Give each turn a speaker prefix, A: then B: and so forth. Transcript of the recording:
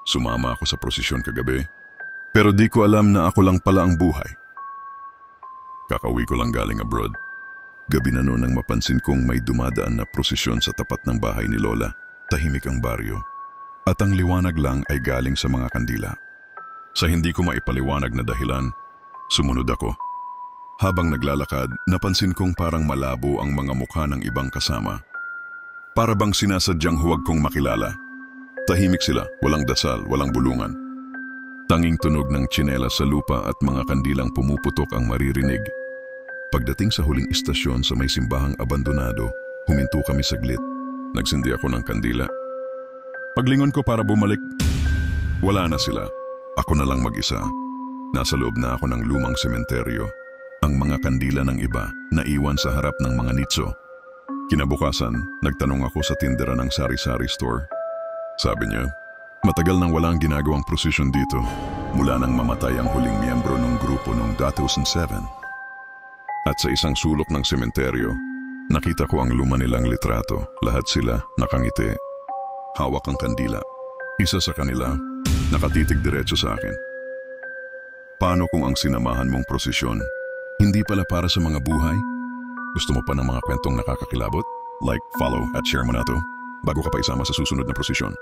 A: Sumama ako sa prosesyon kagabi, pero di ko alam na ako lang pala ang buhay. Kakauwi ko lang galing abroad. Gabi na noon nang mapansin kong may dumadaan na prosesyon sa tapat ng bahay ni Lola. Tahimik ang baryo. At ang liwanag lang ay galing sa mga kandila. Sa hindi ko maipaliwanag na dahilan, sumunod ako. Habang naglalakad, napansin kong parang malabo ang mga mukha ng ibang kasama. Para bang sinasadyang huwag kong makilala. Tahimik sila, walang dasal, walang bulungan. Tanging tunog ng tsinelas sa lupa at mga kandilang pumuputok ang maririnig. Pagdating sa huling istasyon sa may simbahang abandonado, huminto kami saglit. Nagsindi ako ng kandila. Paglingon ko para bumalik, wala na sila. Ako na lang mag-isa. Nasa loob na ako ng lumang sementeryo. Ang mga kandila ng iba naiwan sa harap ng mga nitso. Kinabukasan, nagtanong ako sa tindera ng sari-sari store. Sabi niya, matagal nang walang ginagawang prosesyon dito mula nang mamatay ang huling miyembro ng grupo noong 2007. At sa isang sulok ng sementeryo, nakita ko ang luma nilang litrato. Lahat sila nakangiti. Hawak ang kandila. Isa sa kanila, nakatitig diretso sa akin. Paano kung ang sinamahan mong prosesyon hindi pala para sa mga buhay? Gusto mo pa ng mga kwentong nakakakilabot? Like, follow at share mo na to bago ka pa isama sa susunod na prosesyon.